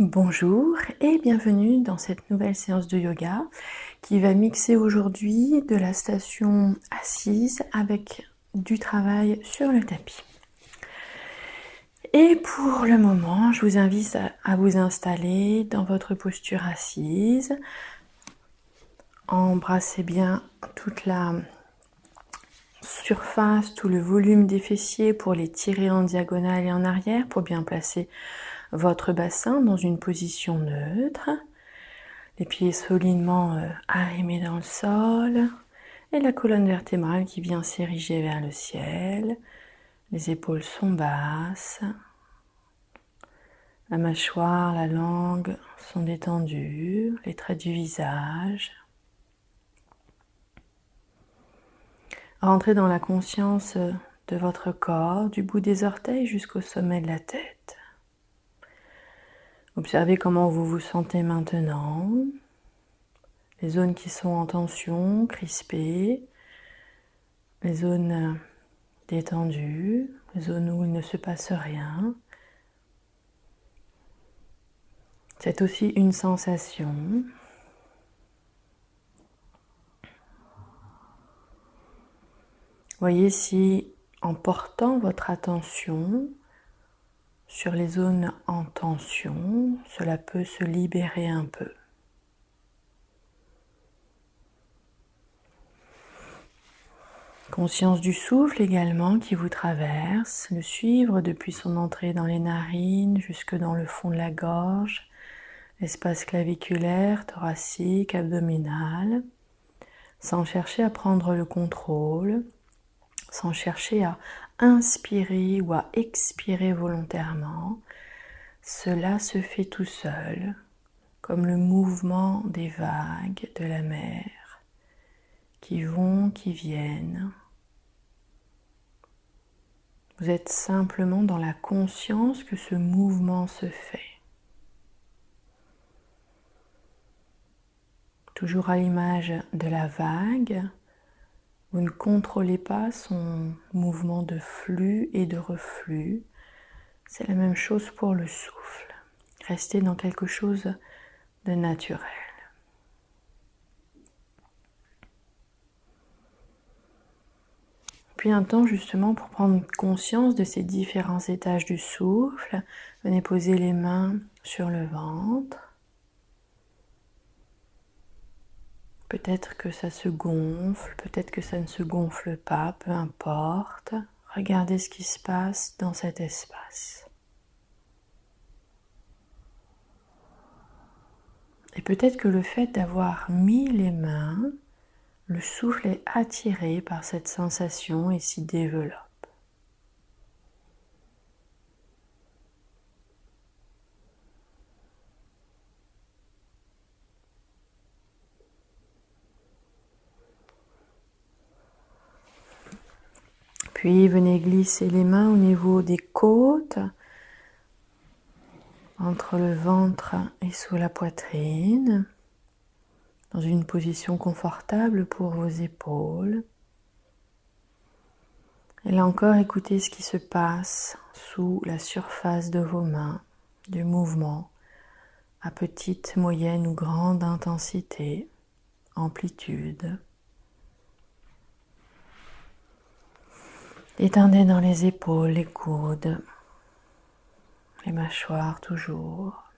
Bonjour et bienvenue dans cette nouvelle séance de yoga qui va mixer aujourd'hui de la station assise avec du travail sur le tapis. Et pour le moment, je vous invite à vous installer dans votre posture assise. Embrassez bien toute la surface, tout le volume des fessiers pour les tirer en diagonale et en arrière pour bien placer votre bassin dans une position neutre. Les pieds solidement arrimés dans le sol et la colonne vertébrale qui vient s'ériger vers le ciel. Les épaules sont basses. La mâchoire, la langue sont détendues, les traits du visage. Rentrez dans la conscience de votre corps, du bout des orteils jusqu'au sommet de la tête. Observez comment vous vous sentez maintenant. Les zones qui sont en tension, crispées, les zones détendues, les zones où il ne se passe rien. C'est aussi une sensation. Voyez si, en portant votre attention sur les zones en tension, cela peut se libérer un peu. Conscience du souffle également qui vous traverse, le suivre depuis son entrée dans les narines jusque dans le fond de la gorge, l'espace claviculaire, thoracique, abdominal, sans chercher à prendre le contrôle, sans chercher à inspirer ou à expirer volontairement. Cela se fait tout seul, comme le mouvement des vagues de la mer qui vont, qui viennent. Vous êtes simplement dans la conscience que ce mouvement se fait. Toujours à l'image de la vague, vous ne contrôlez pas son mouvement de flux et de reflux. C'est la même chose pour le souffle. Restez dans quelque chose de naturel. Puis un temps justement pour prendre conscience de ces différents étages du souffle. Venez poser les mains sur le ventre. Peut-être que ça se gonfle, peut-être que ça ne se gonfle pas, peu importe. Regardez ce qui se passe dans cet espace. Et peut-être que le fait d'avoir mis les mains, le souffle est attiré par cette sensation et s'y développe. Puis venez glisser les mains au niveau des côtes, entre le ventre et sous la poitrine, dans une position confortable pour vos épaules. Et là encore, écoutez ce qui se passe sous la surface de vos mains, du mouvement à petite, moyenne ou grande intensité, amplitude. Détendez dans les épaules, les coudes, les mâchoires toujours.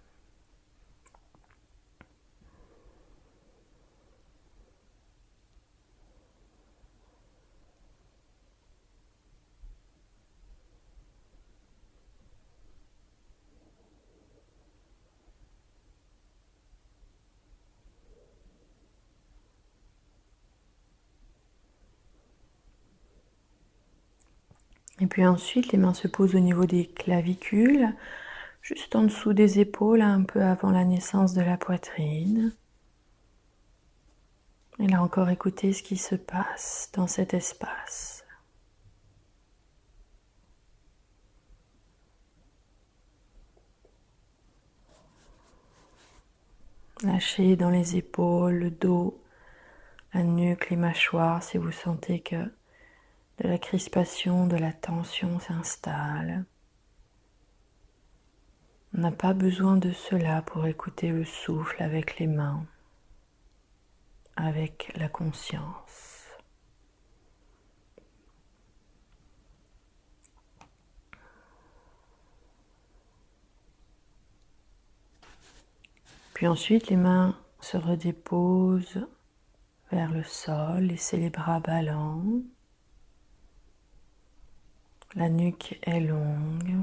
Et puis ensuite, les mains se posent au niveau des clavicules, juste en dessous des épaules, un peu avant la naissance de la poitrine. Et là encore, écoutez ce qui se passe dans cet espace. Lâchez dans les épaules, le dos, la nuque, les mâchoires, si vous sentez que de la crispation, de la tension s'installe. On n'a pas besoin de cela pour écouter le souffle avec les mains, avec la conscience. Puis ensuite, les mains se redéposent vers le sol, laissez les bras ballants. La nuque est longue.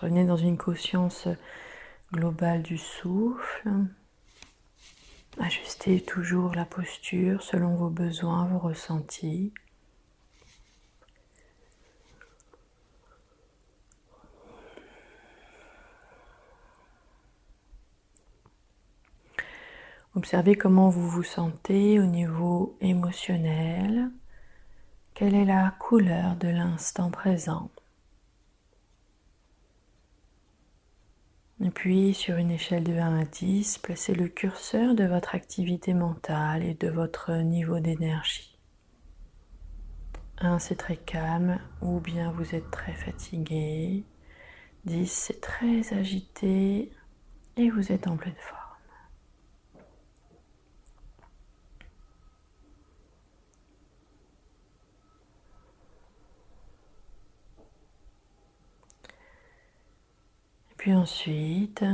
Revenez dans une conscience globale du souffle. Ajustez toujours la posture selon vos besoins, vos ressentis. Observez comment vous vous sentez au niveau émotionnel. Quelle est la couleur de l'instant présent? Et puis, sur une échelle de 1 à 10, placez le curseur de votre activité mentale et de votre niveau d'énergie. 1, c'est très calme, ou bien vous êtes très fatigué. 10, c'est très agité et vous êtes en pleine forme. Puis ensuite,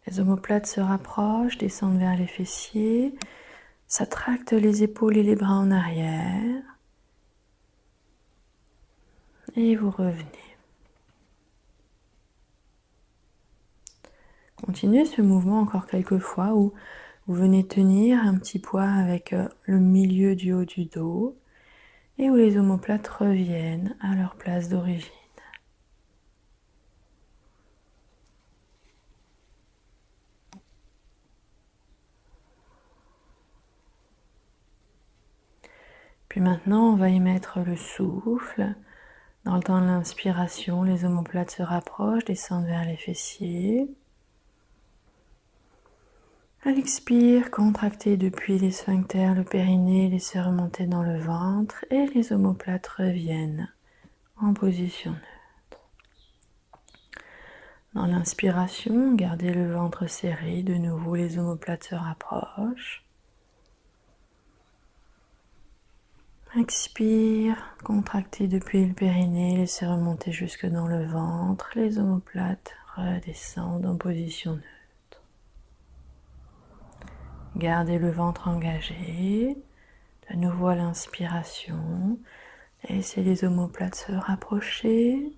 les omoplates se rapprochent, descendent vers les fessiers, ça tracte les épaules et les bras en arrière. Et vous revenez. Continuez ce mouvement encore quelques fois où vous venez tenir un petit poids avec le milieu du haut du dos et où les omoplates reviennent à leur place d'origine. Puis maintenant, on va y mettre le souffle. Dans le temps de l'inspiration, les omoplates se rapprochent, descendent vers les fessiers. À l'expire, contractez depuis les sphincters, le périnée, laissez remonter dans le ventre et les omoplates reviennent en position neutre. Dans l'inspiration, gardez le ventre serré, de nouveau les omoplates se rapprochent. Expire, contractez depuis le périnée, laissez remonter jusque dans le ventre, les omoplates redescendent en position neutre. Gardez le ventre engagé, de nouveau à l'inspiration, laissez les omoplates se rapprocher.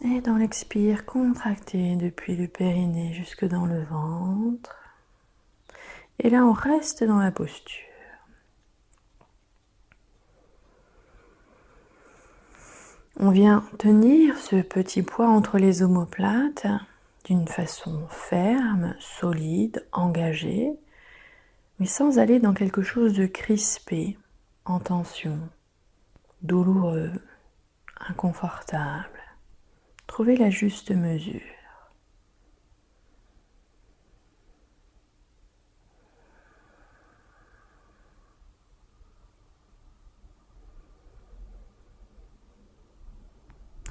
Et dans l'expire, contractez depuis le périnée jusque dans le ventre. Et là, on reste dans la posture. On vient tenir ce petit poids entre les omoplates d'une façon ferme, solide, engagée, mais sans aller dans quelque chose de crispé, en tension, douloureux, inconfortable. Trouvez la juste mesure.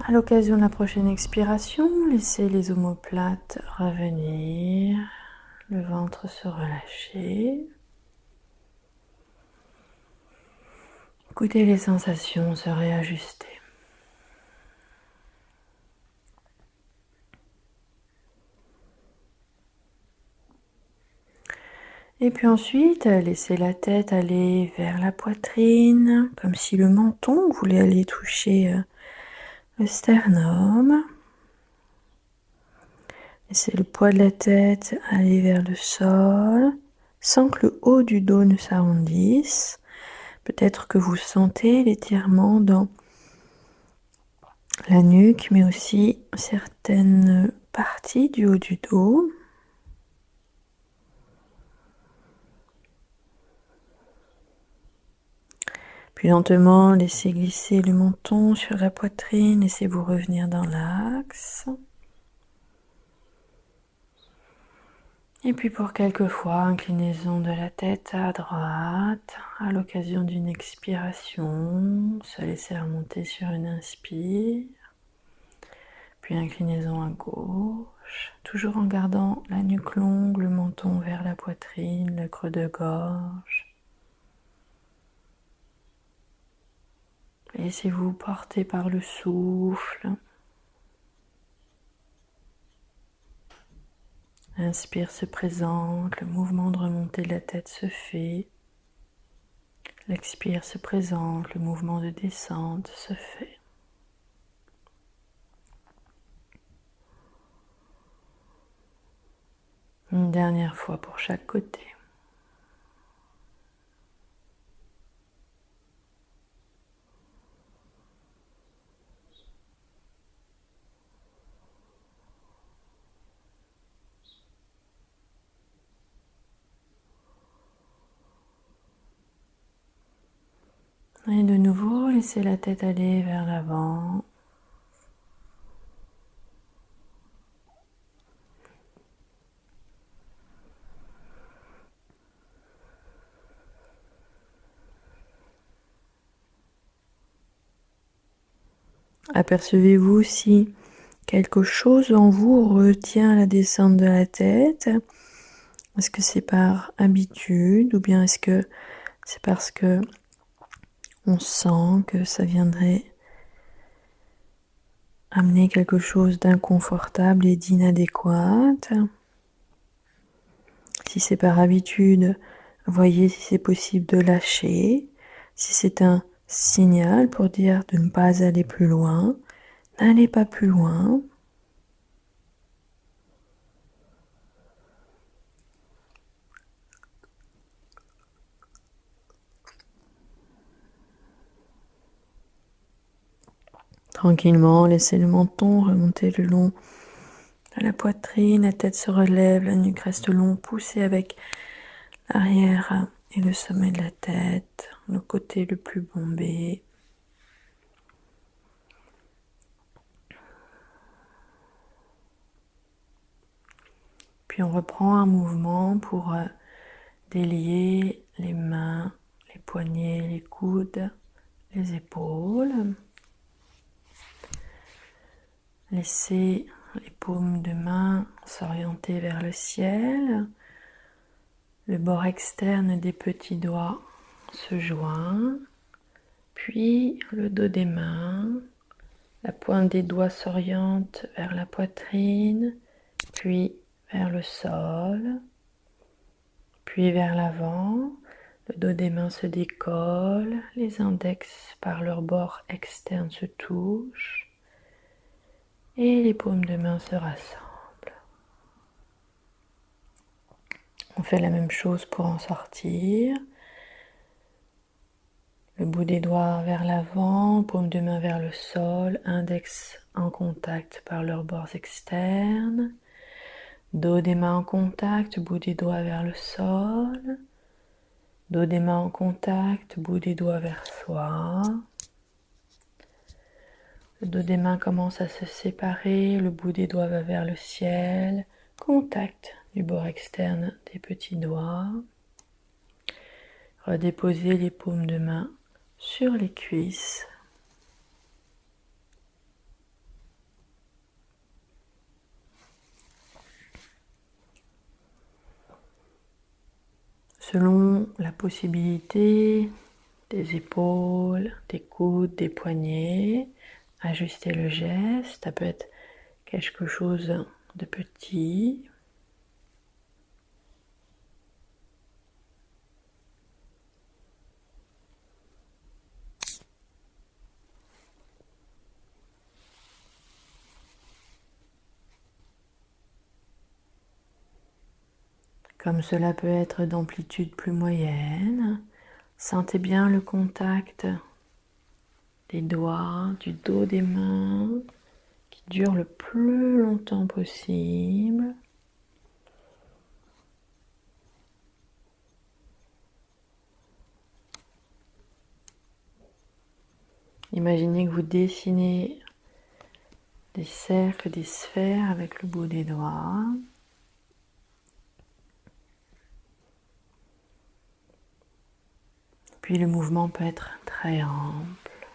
À l'occasion de la prochaine expiration, laissez les omoplates revenir, le ventre se relâcher. Écoutez les sensations se réajuster. Et puis ensuite, laissez la tête aller vers la poitrine, comme si le menton voulait aller toucher le sternum. Laissez le poids de la tête aller vers le sol, sans que le haut du dos ne s'arrondisse. Peut-être que vous sentez l'étirement dans la nuque, mais aussi certaines parties du haut du dos. Puis lentement, laissez glisser le menton sur la poitrine, laissez-vous revenir dans l'axe. Et puis pour quelques fois, inclinaison de la tête à droite, à l'occasion d'une expiration, se laisser remonter sur une inspire, puis inclinaison à gauche, toujours en gardant la nuque longue, le menton vers la poitrine, le creux de gorge. Laissez-vous porter par le souffle. L'inspire se présente, le mouvement de remontée de la tête se fait. L'expire se présente, le mouvement de descente se fait. Une dernière fois pour chaque côté. Et de nouveau, laissez la tête aller vers l'avant. Apercevez-vous si quelque chose en vous retient la descente de la tête. Est-ce que c'est par habitude ou bien est-ce que c'est parce que on sent que ça viendrait amener quelque chose d'inconfortable et d'inadéquat? Si c'est par habitude, voyez si c'est possible de lâcher. Si c'est un signal pour dire de ne pas aller plus loin, n'allez pas plus loin. Tranquillement, laissez le menton remonter le long de la poitrine, la tête se relève, la nuque reste longue, poussez avec l'arrière et le sommet de la tête, le côté le plus bombé. Puis on reprend un mouvement pour délier les mains, les poignets, les coudes, les épaules. Laissez les paumes de main s'orienter vers le ciel. Le bord externe des petits doigts se joint. Puis le dos des mains. La pointe des doigts s'oriente vers la poitrine, puis vers le sol, puis vers l'avant. Le dos des mains se décolle, les index par leur bord externe se touchent et les paumes de main se rassemblent. On fait la même chose pour en sortir. Le bout des doigts vers l'avant, paume de main vers le sol, index en contact par leurs bords externes. Dos des mains en contact, bout des doigts vers le sol. Dos des mains en contact, bout des doigts vers soi. Le dos des mains commence à se séparer, le bout des doigts va vers le ciel. Contact du bord externe des petits doigts. Redéposez les paumes de main sur les cuisses. Selon la possibilité des épaules, des coudes, des poignets, ajustez le geste. Ça peut être quelque chose de petit. Comme cela peut être d'amplitude plus moyenne, sentez bien le contact des doigts, du dos des mains, qui dure le plus longtemps possible. Imaginez que vous dessinez des cercles, des sphères avec le bout des doigts. Puis le mouvement peut être très ample.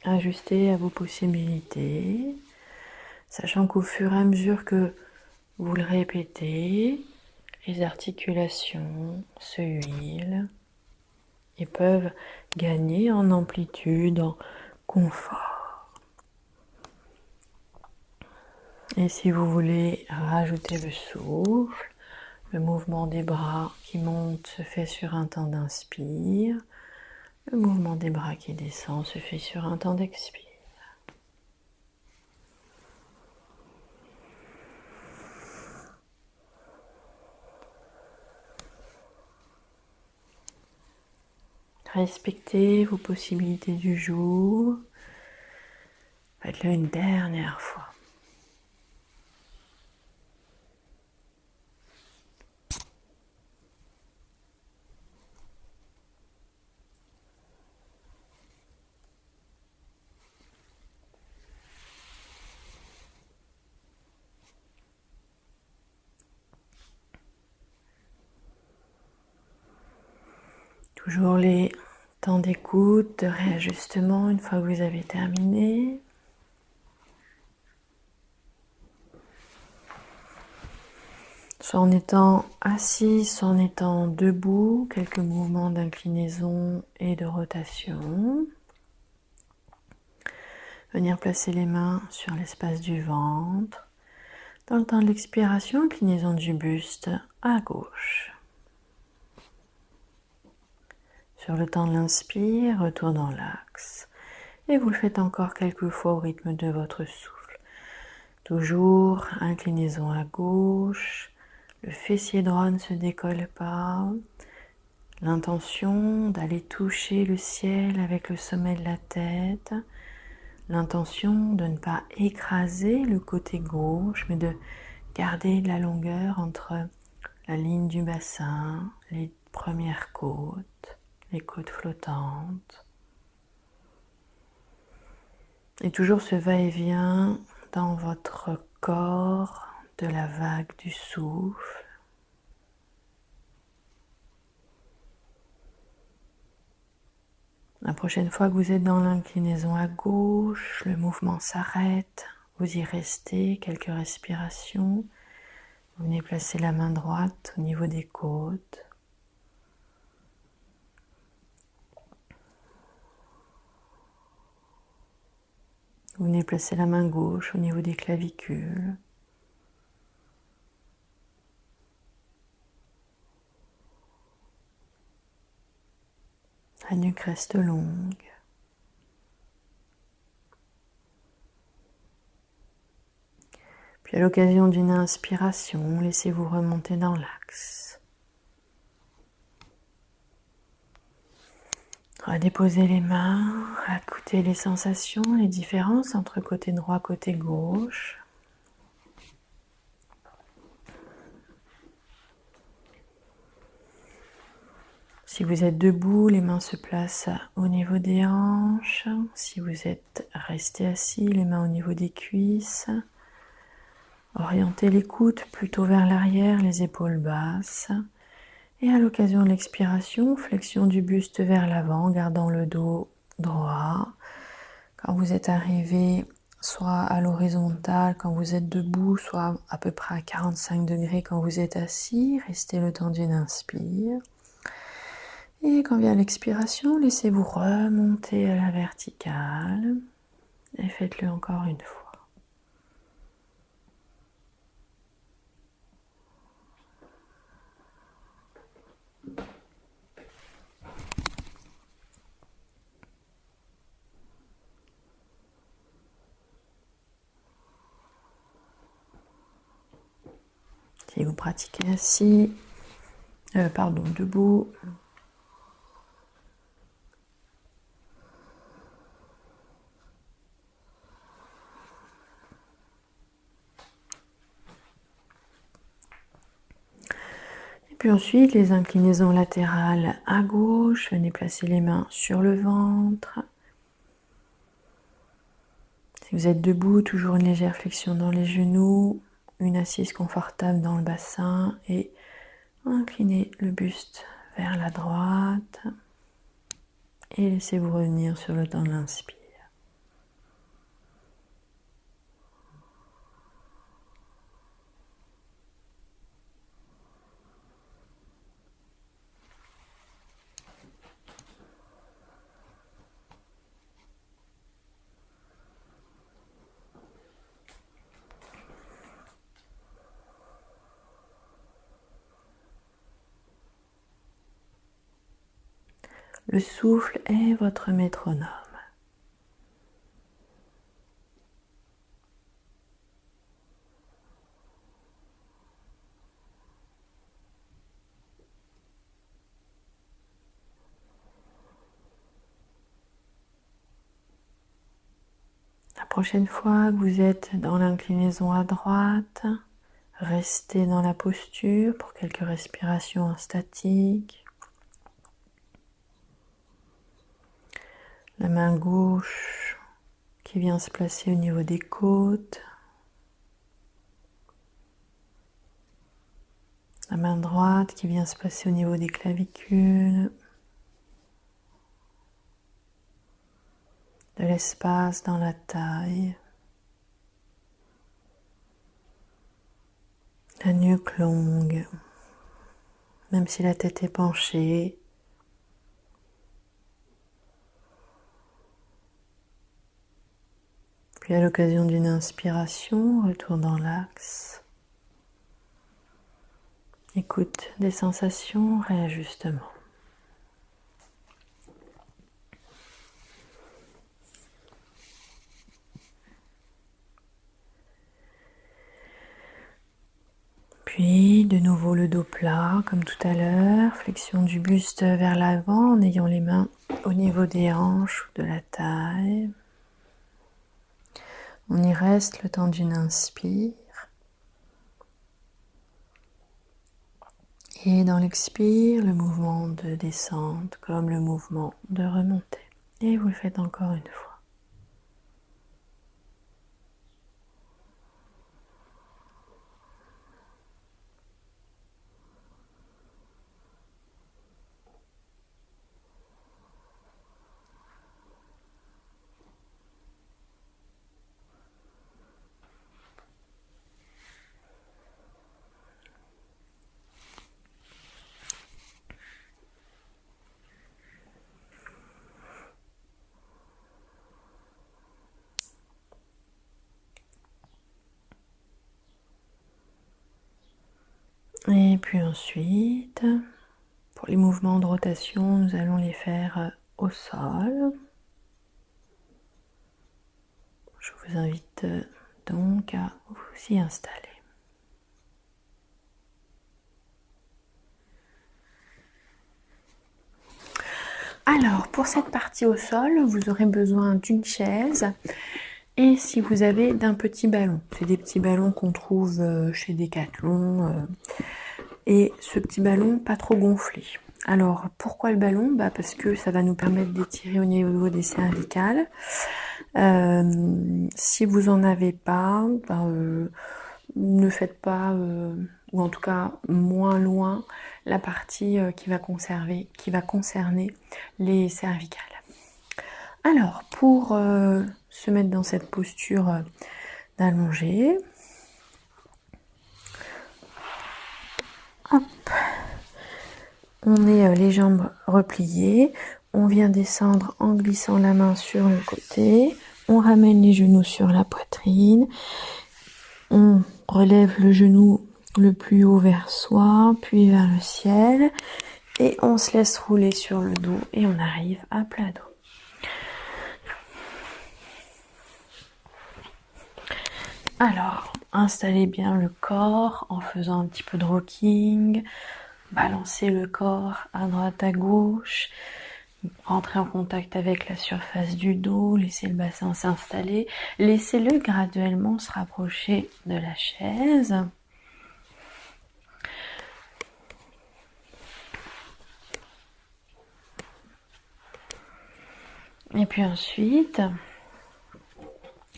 Ajustez à vos possibilités, sachant qu'au fur et à mesure que vous le répétez, les articulations se huilent et peuvent gagner en amplitude, en confort. Et si vous voulez rajouter le souffle, le mouvement des bras qui monte se fait sur un temps d'inspire. Le mouvement des bras qui descend se fait sur un temps d'expire. Respectez vos possibilités du jour. Faites-le une dernière fois. Toujours les temps d'écoute, de réajustement une fois que vous avez terminé. Soit en étant assis, soit en étant debout, quelques mouvements d'inclinaison et de rotation. Venir placer les mains sur l'espace du ventre. Dans le temps de l'expiration, inclinaison du buste à gauche. Sur le temps de l'inspire, retour dans l'axe. Et vous le faites encore quelques fois au rythme de votre souffle. Toujours inclinaison à gauche. Le fessier droit ne se décolle pas. L'intention d'aller toucher le ciel avec le sommet de la tête. L'intention de ne pas écraser le côté gauche, mais de garder de la longueur entre la ligne du bassin, les premières côtes, les côtes flottantes. Et toujours ce va-et-vient dans votre corps de la vague du souffle. La prochaine fois que vous êtes dans l'inclinaison à gauche, le mouvement s'arrête, vous y restez quelques respirations. Vous venez placer la main droite au niveau des côtes. Vous venez placer la main gauche au niveau des clavicules. La nuque reste longue. Puis à l'occasion d'une inspiration, laissez-vous remonter dans l'axe. Redéposez les mains, écoutez les sensations, les différences entre côté droit et côté gauche. Si vous êtes debout, les mains se placent au niveau des hanches. Si vous êtes resté assis, les mains au niveau des cuisses. Orientez l'écoute plutôt vers l'arrière, les épaules basses. Et à l'occasion de l'expiration, flexion du buste vers l'avant, gardant le dos droit. Quand vous êtes arrivé soit à l'horizontale quand vous êtes debout, soit à peu près à 45 degrés quand vous êtes assis, restez le temps d'une inspire. Et quand vient l'expiration, laissez-vous remonter à la verticale et faites-le encore une fois. Si vous pratiquez assis, debout, Puis ensuite, les inclinaisons latérales à gauche. Venez placer les mains sur le ventre. Si vous êtes debout, toujours une légère flexion dans les genoux, une assise confortable dans le bassin et inclinez le buste vers la droite et laissez-vous revenir sur le temps de l'inspire. Le souffle est votre métronome. La prochaine fois que vous êtes dans l'inclinaison à droite, restez dans la posture pour quelques respirations statiques. La main gauche qui vient se placer au niveau des côtes. La main droite qui vient se placer au niveau des clavicules. De l'espace dans la taille. La nuque longue. Même si la tête est penchée. Puis à l'occasion d'une inspiration, retour dans l'axe. Écoute des sensations, réajustement. Puis de nouveau le dos plat comme tout à l'heure, flexion du buste vers l'avant en ayant les mains au niveau des hanches ou de la taille. On y reste le temps d'une inspire. Et dans l'expire, le mouvement de descente comme le mouvement de remontée. Et vous le faites encore une fois. Et puis ensuite, pour les mouvements de rotation, nous allons les faire au sol. Je vous invite donc à vous y installer. Alors, pour cette partie au sol, vous aurez besoin d'une chaise et si vous avez d'un petit ballon. C'est des petits ballons qu'on trouve chez Decathlon. Et ce petit ballon, pas trop gonflé. Alors, pourquoi le ballon? Parce que ça va nous permettre d'étirer au niveau des cervicales. Si vous en avez pas, ne faites pas, ou en tout cas moins loin, la partie qui va concerner les cervicales. Alors, pour se mettre dans cette posture d'allongé, hop, on est les jambes repliées, on vient descendre en glissant la main sur le côté, on ramène les genoux sur la poitrine, on relève le genou le plus haut vers soi, puis vers le ciel, et on se laisse rouler sur le dos et on arrive à plat dos. Alors, installez bien le corps en faisant un petit peu de rocking, balancez le corps à droite à gauche, rentrez en contact avec la surface du dos, laissez le bassin s'installer, laissez-le graduellement se rapprocher de la chaise. Et puis ensuite,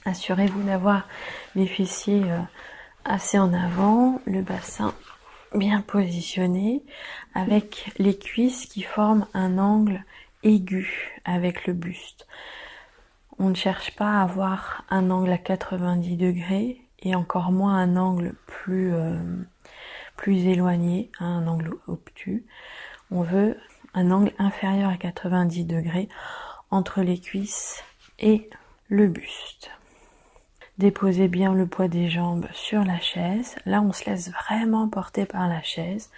assurez-vous d'avoir les fessiers assez en avant, le bassin bien positionné, avec les cuisses qui forment un angle aigu avec le buste. On ne cherche pas à avoir un angle à 90 degrés et encore moins un angle plus éloigné, un angle obtus. On veut un angle inférieur à 90 degrés entre les cuisses et le buste. Déposez bien le poids des jambes sur la chaise. Là, on se laisse vraiment porter par la chaise.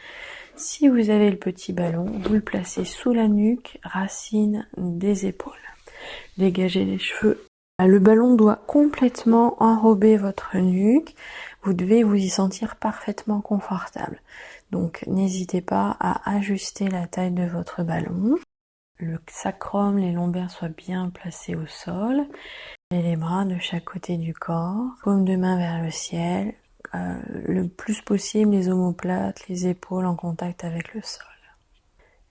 Si vous avez le petit ballon, vous le placez sous la nuque, racine des épaules. Dégagez les cheveux. Le ballon doit complètement enrober votre nuque. Vous devez vous y sentir parfaitement confortable. Donc, n'hésitez pas à ajuster la taille de votre ballon. Le sacrum, les lombaires soient bien placés au sol. Et les bras de chaque côté du corps. Paume de main vers le ciel. Le plus possible, les omoplates, les épaules en contact avec le sol.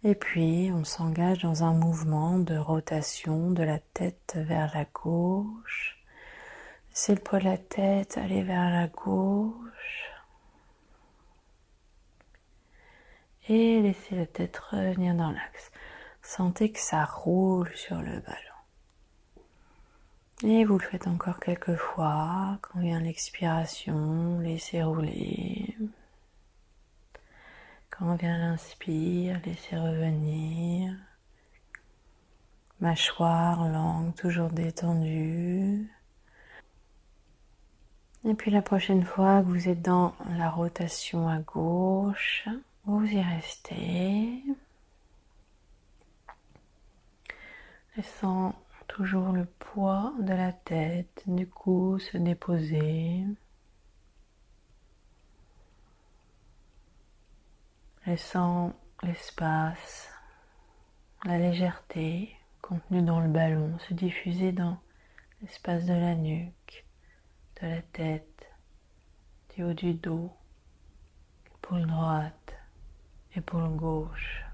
Et puis, on s'engage dans un mouvement de rotation de la tête vers la gauche. Laissez le poids de la tête aller vers la gauche. Et laissez la tête revenir dans l'axe. Sentez que ça roule sur le ballon. Et vous le faites encore quelques fois. Quand vient l'expiration, laissez rouler. Quand vient l'inspire, laissez revenir. Mâchoire, langue, toujours détendue. Et puis la prochaine fois que vous êtes dans la rotation à gauche, vous y restez. Laissant toujours le poids de la tête, du cou se déposer. Laissant l'espace, la légèreté contenue dans le ballon se diffuser dans l'espace de la nuque, de la tête, du haut du dos, épaule droite, épaule gauche.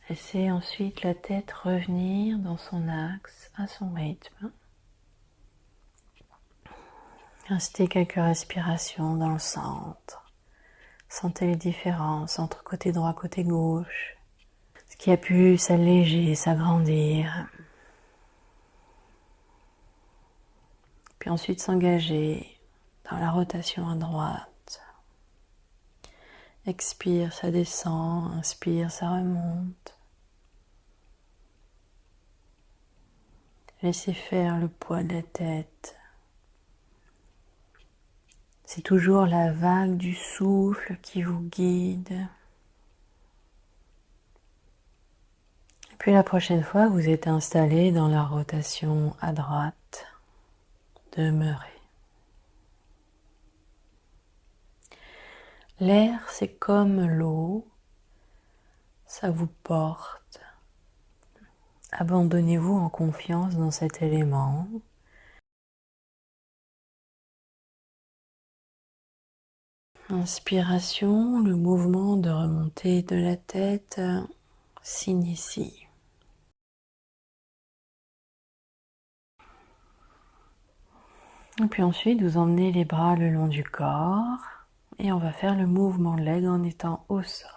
Laissez ensuite la tête revenir dans son axe, à son rythme. Restez quelques respirations dans le centre. Sentez les différences entre côté droit, côté gauche. Ce qui a pu s'alléger, s'agrandir. Puis ensuite s'engager dans la rotation à droite. Expire, ça descend. Inspire, ça remonte. Laissez faire le poids de la tête. C'est toujours la vague du souffle qui vous guide. Et puis la prochaine fois, vous êtes installé dans la rotation à droite. Demeurez. L'air, c'est comme l'eau. Ça vous porte. Abandonnez-vous en confiance dans cet élément. Inspiration, le mouvement de remontée de la tête s'initie. Et puis ensuite, vous emmenez les bras le long du corps et on va faire le mouvement leg en étant au sol.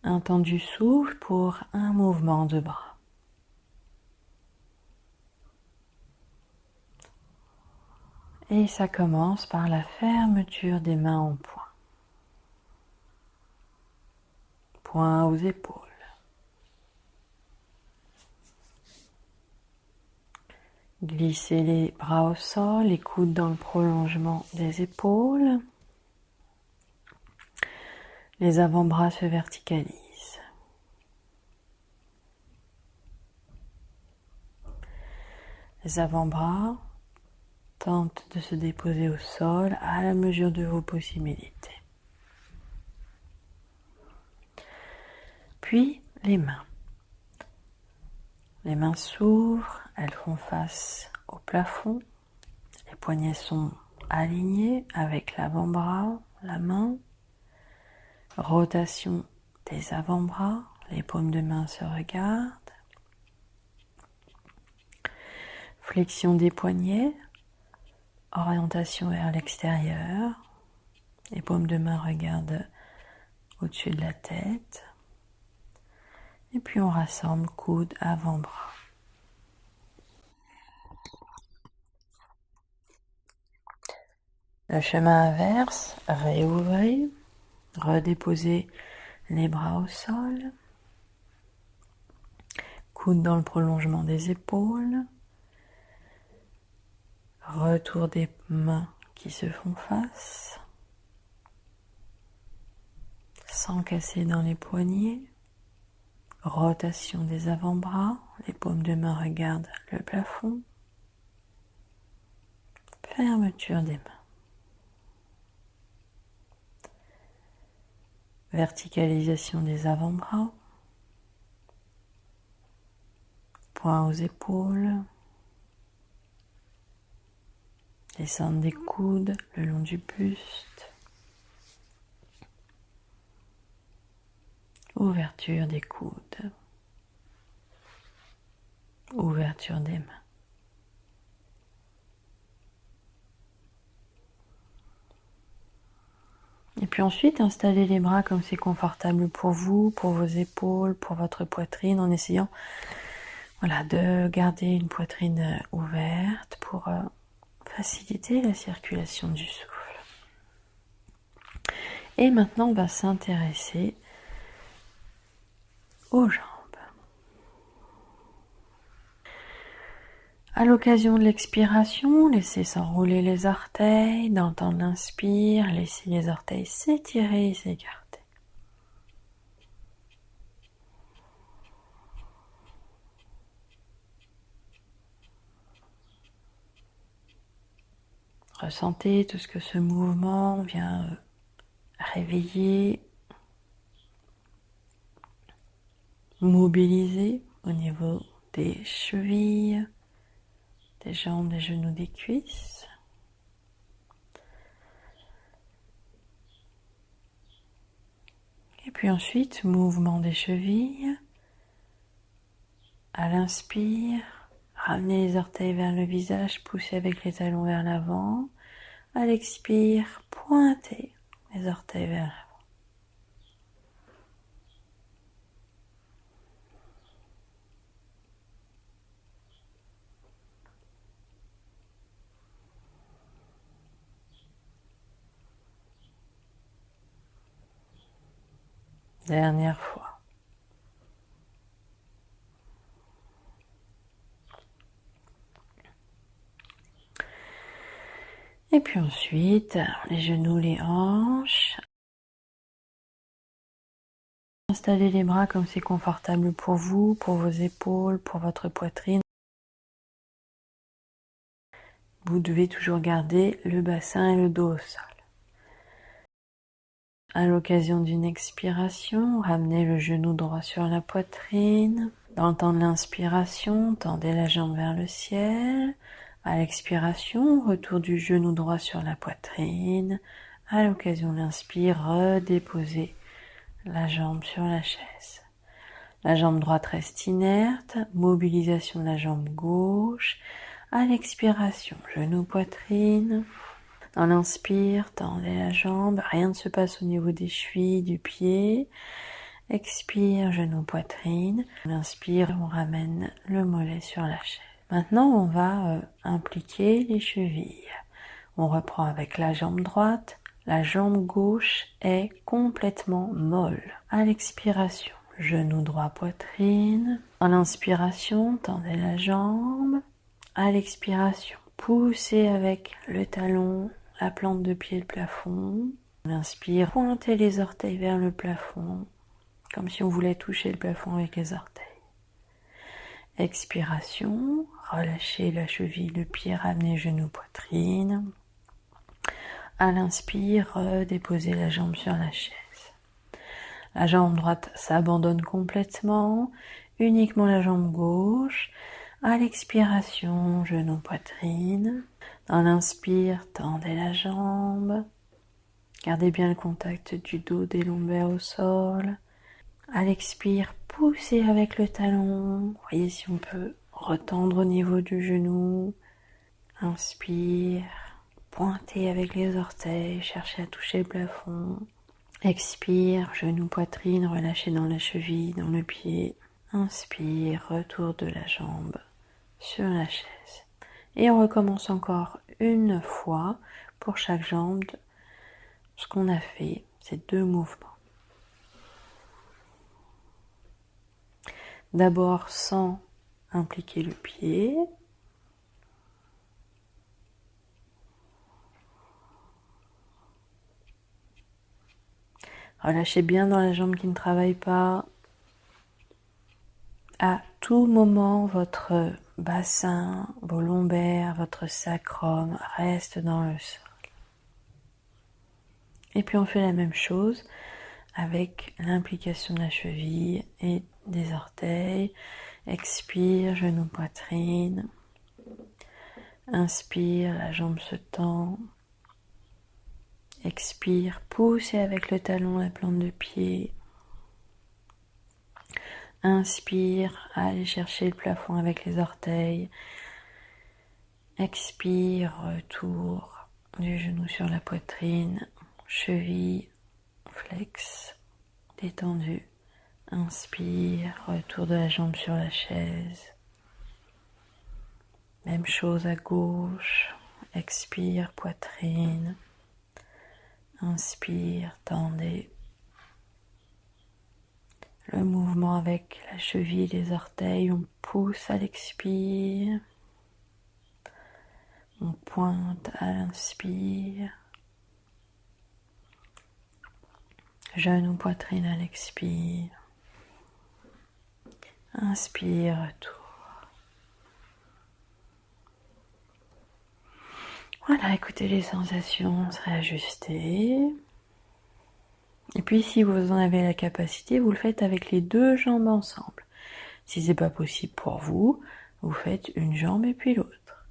Un temps du souffle pour un mouvement de bras. Et ça commence par la fermeture des mains en poing. Poing aux épaules. Glissez les bras au sol, les coudes dans le prolongement des épaules. Les avant-bras se verticalisent. Les avant-bras tentent de se déposer au sol à la mesure de vos possibilités. Puis les mains. Les mains s'ouvrent, elles font face au plafond. Les poignets sont aligné avec l'avant-bras, la main. Rotation des avant-bras, les paumes de main se regardent. Flexion des poignets, orientation vers l'extérieur. Les paumes de main regardent au-dessus de la tête. Et puis on rassemble coude, avant-bras. Le chemin inverse, réouvrez, redéposez les bras au sol. Coude dans le prolongement des épaules. Retour des mains qui se font face. Sans casser dans les poignets. Rotation des avant-bras. Les paumes de main regardent le plafond. Fermeture des mains. Verticalisation des avant-bras. Poing aux épaules. Descente des coudes le long du buste. Ouverture des coudes. Ouverture des mains. Et puis ensuite, installez les bras comme c'est confortable pour vous, pour vos épaules, pour votre poitrine, en essayant de garder une poitrine ouverte pour faciliter la circulation du souffle. Et maintenant, on va s'intéresser aux jambes. À l'occasion de l'expiration, laissez s'enrouler les orteils. Dans le temps de l'inspire, laissez les orteils s'étirer et s'écarter. Ressentez tout ce que ce mouvement vient réveiller, mobiliser au niveau des chevilles, des jambes, des genoux, des cuisses. Et puis ensuite, mouvement des chevilles. À l'inspire, ramenez les orteils vers le visage, poussez avec les talons vers l'avant. À l'expire, pointez les orteils vers l'avant. Dernière fois. Et puis ensuite, les genoux, les hanches. Installez les bras comme c'est confortable pour vous, pour vos épaules, pour votre poitrine. Vous devez toujours garder le bassin et le dos au sol. À l'occasion d'une expiration, ramenez le genou droit sur la poitrine. Dans le temps de l'inspiration, tendez la jambe vers le ciel. À l'expiration, retour du genou droit sur la poitrine. À l'occasion de l'inspire, redéposez la jambe sur la chaise. La jambe droite reste inerte, mobilisation de la jambe gauche. À l'expiration, genou, poitrine. Dans l'inspire, tendez la jambe, rien ne se passe au niveau des chevilles, du pied. Expire, genou, poitrine. L'inspire, on ramène le mollet sur la chaise. Maintenant, on va impliquer les chevilles. On reprend avec la jambe droite. La jambe gauche est complètement molle. À l'expiration, genou droit, poitrine. En inspiration, tendez la jambe. À l'expiration, poussez avec le talon, la plante de pied, le plafond. On inspire, pointez les orteils vers le plafond, comme si on voulait toucher le plafond avec les orteils. Expiration, relâchez la cheville, le pied, ramenez genou, poitrine. À l'inspire, redéposez la jambe sur la chaise. La jambe droite s'abandonne complètement, uniquement la jambe gauche. À l'expiration, genou, poitrine. Dans l'inspire, tendez la jambe. Gardez bien le contact du dos des lombaires au sol. À l'expire, poussez avec le talon. Voyez si on peut retendre au niveau du genou. Inspire, pointez avec les orteils, cherchez à toucher le plafond. Expire, genou, poitrine, relâchez dans la cheville, dans le pied. Inspire, retour de la jambe sur la chaise. Et on recommence encore une fois pour chaque jambe. Ce qu'on a fait, c'est 2 mouvements. D'abord sans impliquer le pied. Relâchez bien dans la jambe qui ne travaille pas. À tout moment, votre bassin, vos lombaires, votre sacrum restent dans le sol. Et puis on fait la même chose avec l'implication de la cheville et des orteils. Expire, genou, poitrine. Inspire, la jambe se tend. Expire, poussez avec le talon la plante de pied. Inspire, allez chercher le plafond avec les orteils. Expire, retour du genou sur la poitrine. Cheville, flex, détendu. Inspire, retour de la jambe sur la chaise. Même chose à gauche. Expire, poitrine. Inspire, tendez. Le mouvement avec la cheville, les orteils, on pousse à l'expire. On pointe à l'inspire. Genou, poitrine à l'expire. Inspire, retour. Voilà, écoutez les sensations se réajuster. Et puis si vous en avez la capacité, vous le faites avec les 2 jambes ensemble. Si c'est pas possible pour vous, vous faites une jambe et puis l'autre.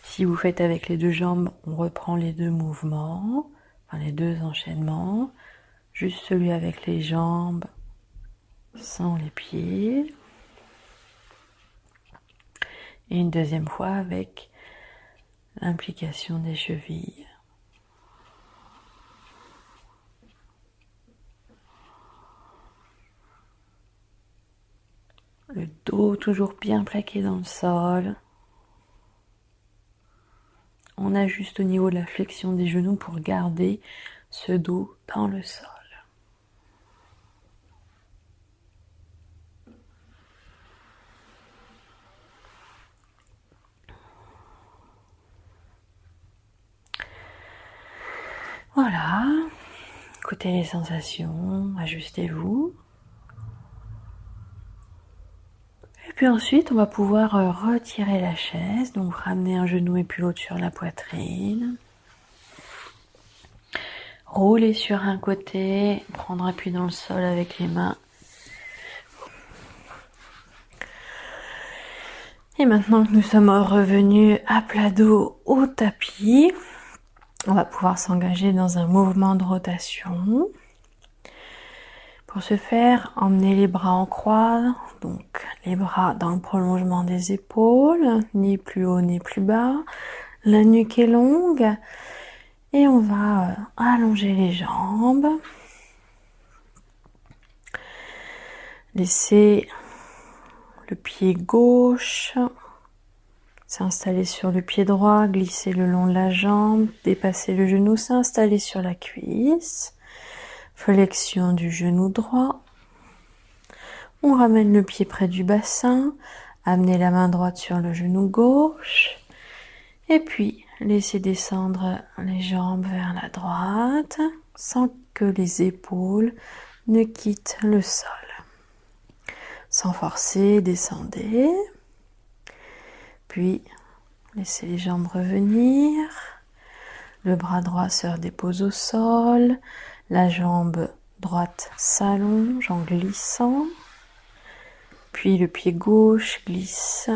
Si vous faites avec les 2 jambes, on reprend les 2 mouvements, enfin les 2 enchaînements. Juste celui avec les jambes, sans les pieds. Et une deuxième fois avec l'implication des chevilles. Le dos toujours bien plaqué dans le sol. On ajuste au niveau de la flexion des genoux pour garder ce dos dans le sol. Voilà, écoutez les sensations, ajustez-vous. Et puis ensuite, on va pouvoir retirer la chaise, donc ramener un genou et puis l'autre sur la poitrine. Rouler sur un côté, prendre appui dans le sol avec les mains. Et maintenant que nous sommes revenus à plat dos au tapis, on va pouvoir s'engager dans un mouvement de rotation. Pour ce faire, emmenez les bras en croix, donc les bras dans le prolongement des épaules, ni plus haut ni plus bas. La nuque est longue et on va allonger les jambes. Laissez le pied gauche s'installer sur le pied droit, glisser le long de la jambe, dépasser le genou, s'installer sur la cuisse. Flexion du genou droit. On ramène le pied près du bassin, amenez la main droite sur le genou gauche. Et puis, laissez descendre les jambes vers la droite, sans que les épaules ne quittent le sol. Sans forcer, descendez. Puis, laissez les jambes revenir. Le bras droit se redépose au sol. La jambe droite s'allonge en glissant. Puis le pied gauche glisse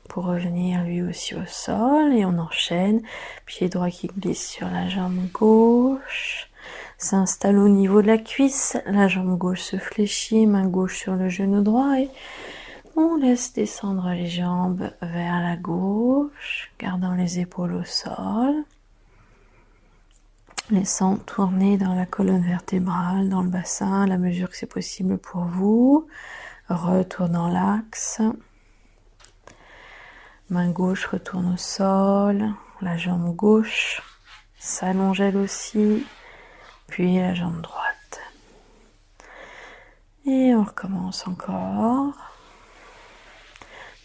pour revenir lui aussi au sol. Et on enchaîne. Pied droit qui glisse sur la jambe gauche. S'installe au niveau de la cuisse. La jambe gauche se fléchit. Main gauche sur le genou droit. Et on laisse descendre les jambes vers la gauche. Gardant les épaules au sol. Laissant tourner dans la colonne vertébrale, dans le bassin, à la mesure que c'est possible pour vous. Retour dans l'axe. Main gauche retourne au sol. La jambe gauche s'allonge elle aussi. Puis la jambe droite. Et on recommence encore.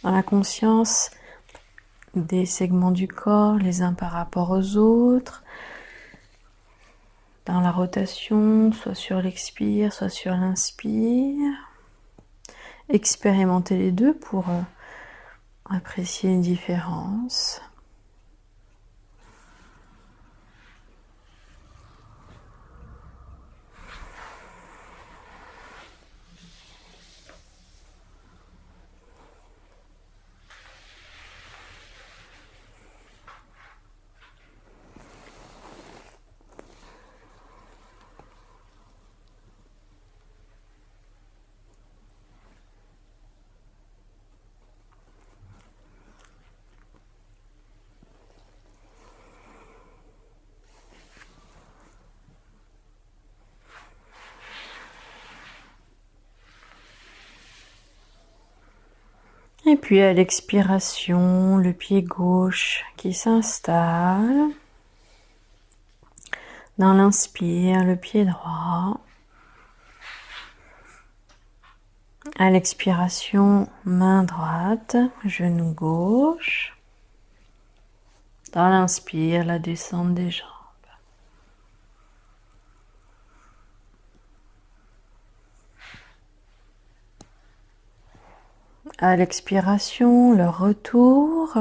Dans la conscience des segments du corps, les uns par rapport aux autres. Dans la rotation, soit sur l'expire, soit sur l'inspire. Expérimentez les deux pour apprécier les différences. Et puis à l'expiration, le pied gauche qui s'installe. Dans l'inspire, le pied droit. À l'expiration, main droite, genou gauche. Dans l'inspire, la descente des jambes. À l'expiration, le retour.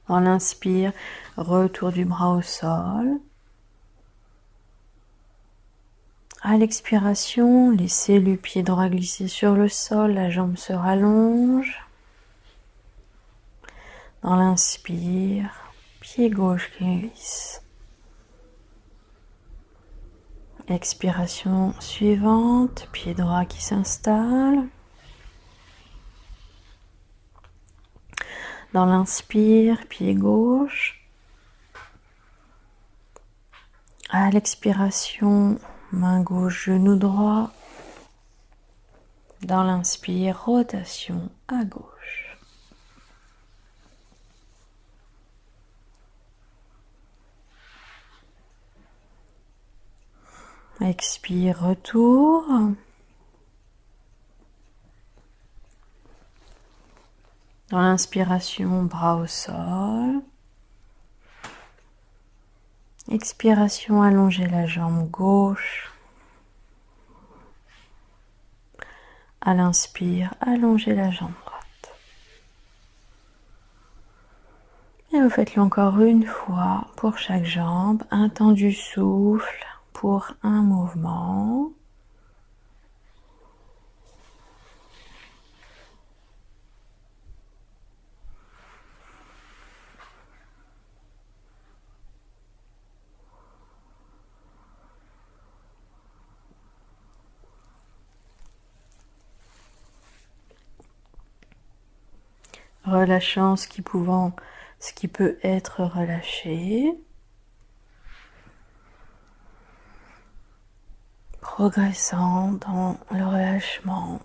Dans l'inspire, retour du bras au sol. À l'expiration, laissez le pied droit glisser sur le sol, la jambe se rallonge. Dans l'inspire, pied gauche qui glisse. Expiration suivante, pied droit qui s'installe. Dans l'inspire, pied gauche. À l'expiration, main gauche, genou droit. Dans l'inspire, rotation à gauche. Expire, retour. Dans l'inspiration, bras au sol. Expiration, allongez la jambe gauche. À l'inspire, allongez la jambe droite. Et vous faites-le encore une fois pour chaque jambe. Un temps du souffle pour un mouvement. Relâchant ce qui peut être relâché. Progressant dans le relâchement.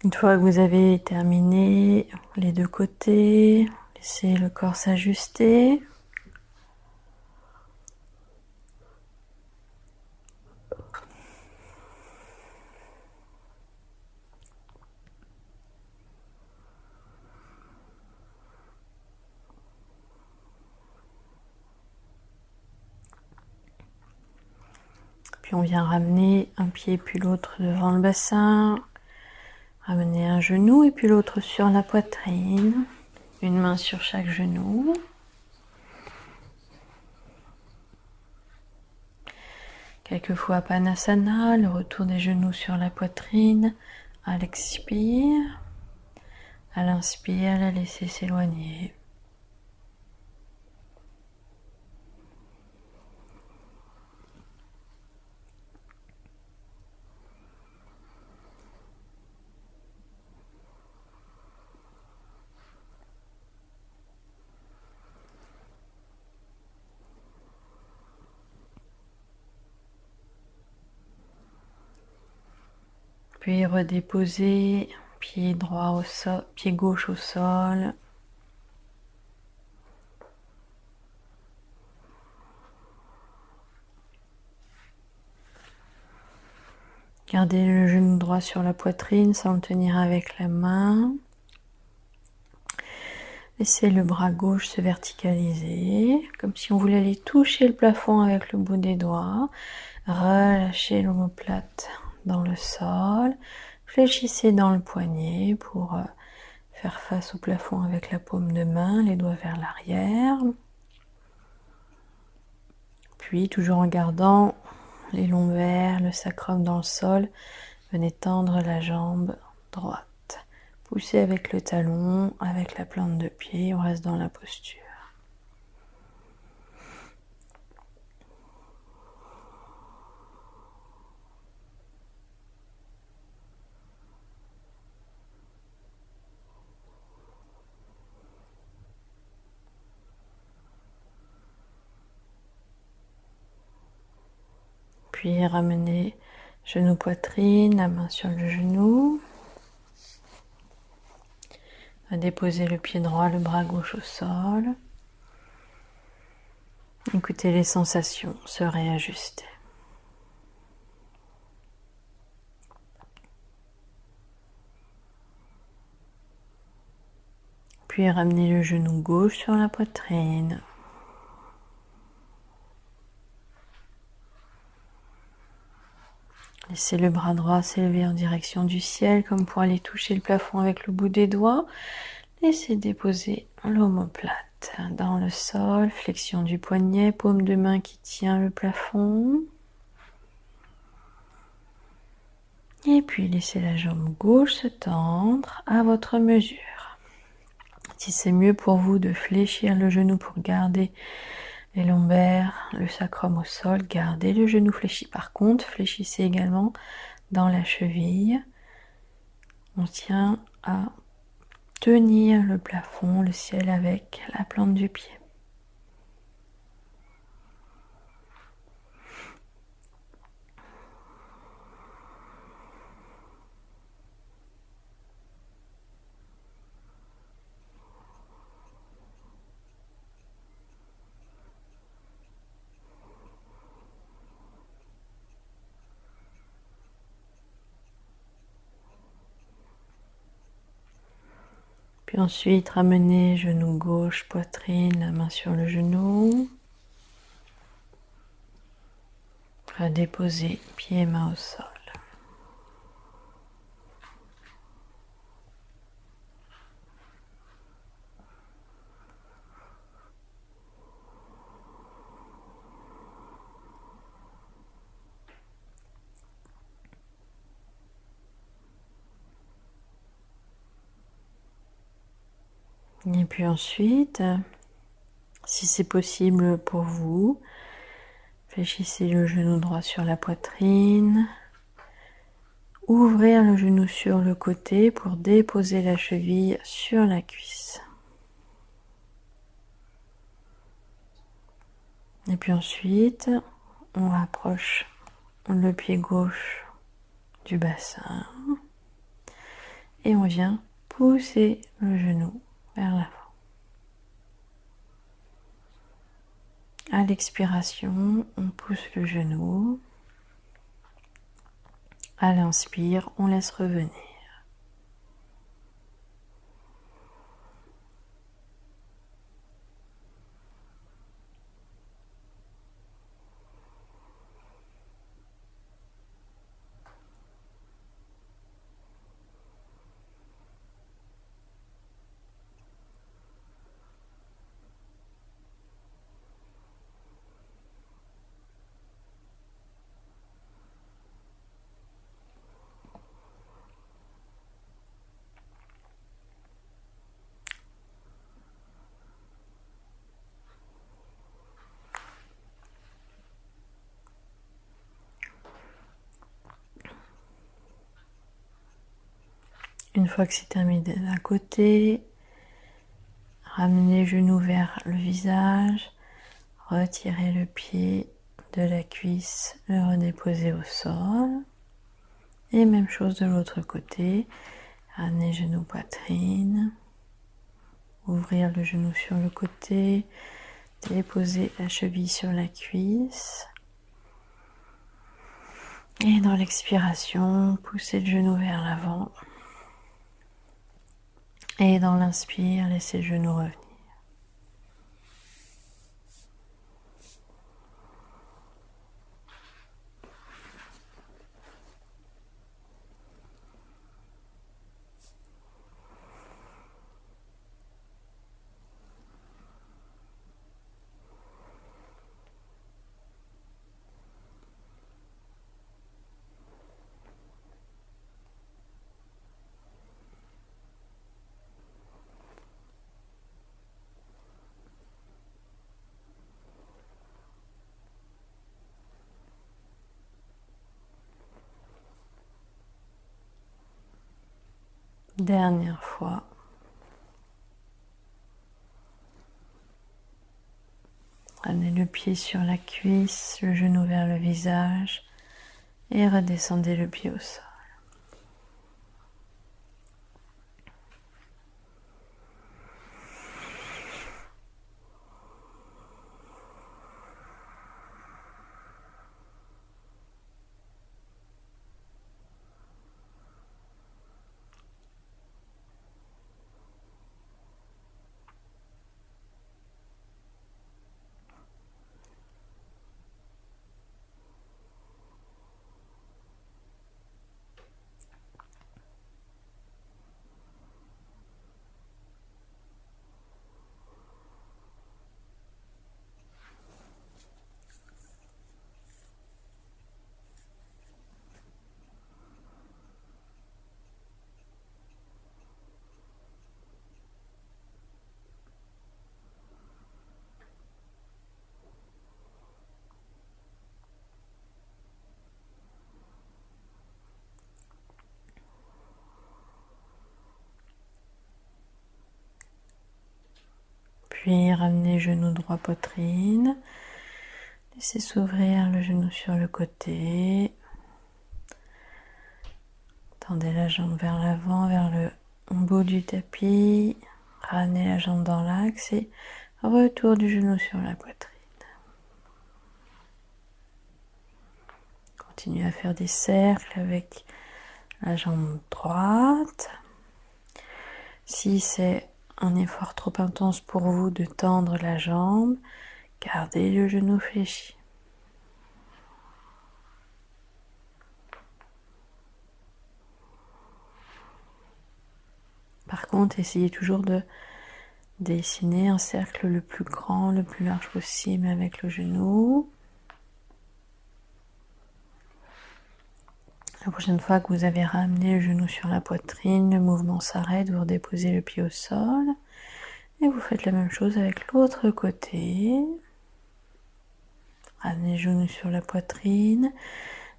Une fois que vous avez terminé les deux côtés, laissez le corps s'ajuster. Puis on vient ramener un pied puis l'autre devant le bassin. Ramener un genou et puis l'autre sur la poitrine. Une main sur chaque genou. Quelquefois Panasana, le retour des genoux sur la poitrine. À l'expire. À l'inspire, la laisser s'éloigner. Puis redéposer, pied droit au sol, pied gauche au sol. Gardez le genou droit sur la poitrine sans le tenir avec la main. Laissez le bras gauche se verticaliser, comme si on voulait aller toucher le plafond avec le bout des doigts. Relâchez l'omoplate dans le sol. Fléchissez dans le poignet pour faire face au plafond avec la paume de main, les doigts vers l'arrière. Puis, toujours en gardant les lombaires, le sacrum dans le sol, venez tendre la jambe droite. Poussez avec le talon, avec la plante de pied, on reste dans la posture. Puis ramenez genou poitrine, la main sur le genou. Déposez le pied droit, le bras gauche au sol. Écoutez les sensations, se réajuster. Puis ramenez le genou gauche sur la poitrine. Laissez le bras droit s'élever en direction du ciel, comme pour aller toucher le plafond avec le bout des doigts. Laissez déposer l'omoplate dans le sol, flexion du poignet, paume de main qui tient le plafond. Et puis laissez la jambe gauche se tendre à votre mesure. Si c'est mieux pour vous de fléchir le genou pour garder les lombaires, le sacrum au sol, gardez le genou fléchi. Par contre, fléchissez également dans la cheville. On tient à tenir le plafond, le ciel avec la plante du pied. Puis ensuite, ramenez genou gauche, poitrine, la main sur le genou. Redéposez pied et main au sol. Et puis ensuite, si c'est possible pour vous, fléchissez le genou droit sur la poitrine. Ouvrez le genou sur le côté pour déposer la cheville sur la cuisse. Et puis ensuite, on rapproche le pied gauche du bassin. Et on vient pousser le genou vers l'avant. À l'expiration, on pousse le genou. À l'inspire, on laisse revenir. Une fois que c'est terminé d'un côté, ramenez les genoux vers le visage, retirez le pied de la cuisse, le redéposez au sol. Et même chose de l'autre côté, ramenez genou poitrine, ouvrir le genou sur le côté, déposer la cheville sur la cuisse. Et dans l'expiration, poussez le genou vers l'avant. Et dans l'inspire, laissez le genou revenir. Dernière fois. Ramenez le pied sur la cuisse, le genou vers le visage et redescendez le pied au sol. Puis ramenez genou droit poitrine. Laissez s'ouvrir le genou sur le côté. Tendez la jambe vers l'avant, vers le bout du tapis. Ramenez la jambe dans l'axe et retour du genou sur la poitrine. Continuez à faire des cercles avec la jambe droite. Si c'est un effort trop intense pour vous de tendre la jambe, gardez le genou fléchi. Par contre, essayez toujours de dessiner un cercle le plus grand, le plus large possible avec le genou. La prochaine fois que vous avez ramené le genou sur la poitrine, le mouvement s'arrête, vous redéposez le pied au sol. Et vous faites la même chose avec l'autre côté. Ramenez le genou sur la poitrine.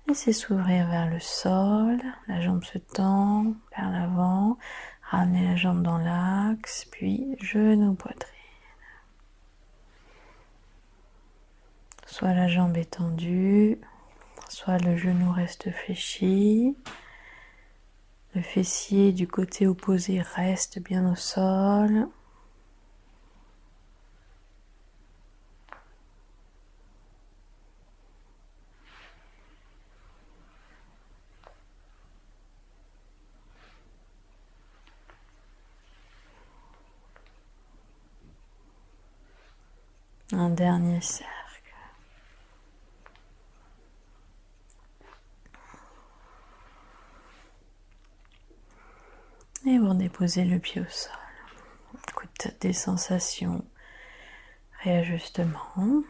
Laissez s'ouvrir vers le sol. La jambe se tend vers l'avant. Ramenez la jambe dans l'axe, puis genou poitrine. Soit la jambe est tendue, soit le genou reste fléchi. Le fessier du côté opposé reste bien au sol. Un dernier cercle. Et vous déposez le pied au sol. Écoute des sensations, réajustement.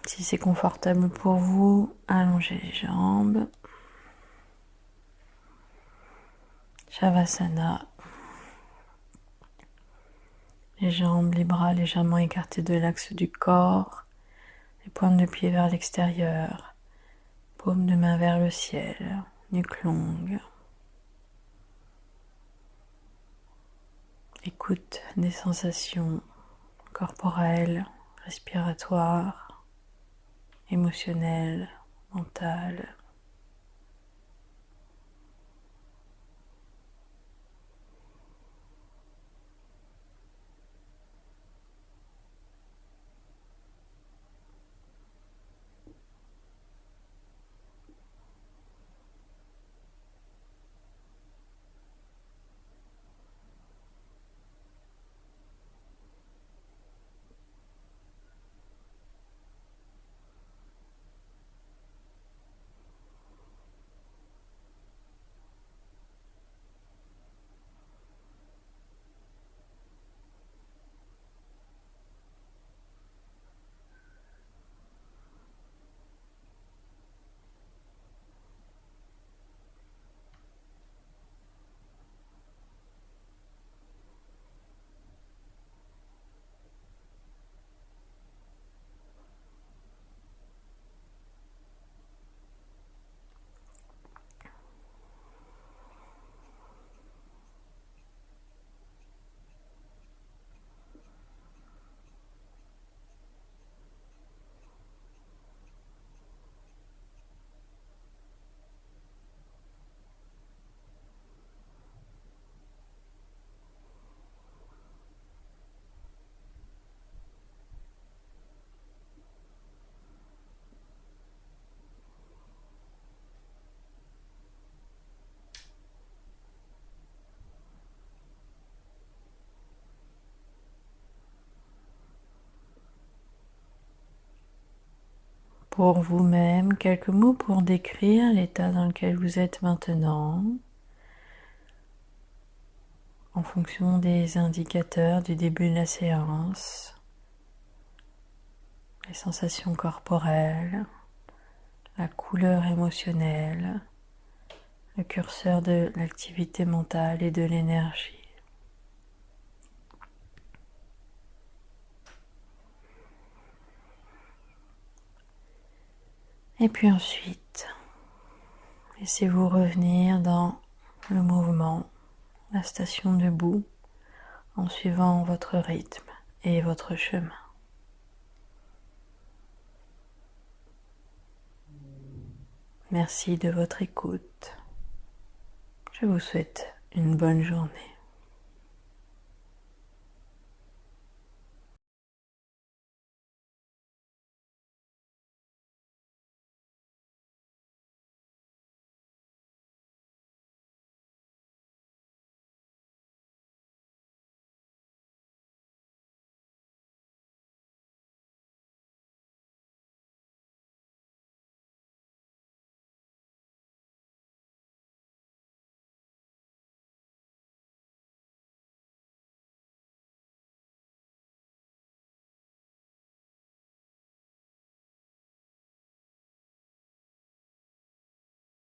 Si c'est confortable pour vous, allongez les jambes. Shavasana. Les jambes, les bras légèrement écartés de l'axe du corps. Les pointes de pied vers l'extérieur. Paume de main vers le ciel. Nuque longue. Écoute des sensations corporelles, respiratoires, émotionnelles, mentales. Pour vous-même, quelques mots pour décrire l'état dans lequel vous êtes maintenant, en fonction des indicateurs du début de la séance, les sensations corporelles, la couleur émotionnelle, le curseur de l'activité mentale et de l'énergie. Et puis ensuite, laissez-vous revenir dans le mouvement, la station debout, en suivant votre rythme et votre chemin. Merci de votre écoute. Je vous souhaite une bonne journée.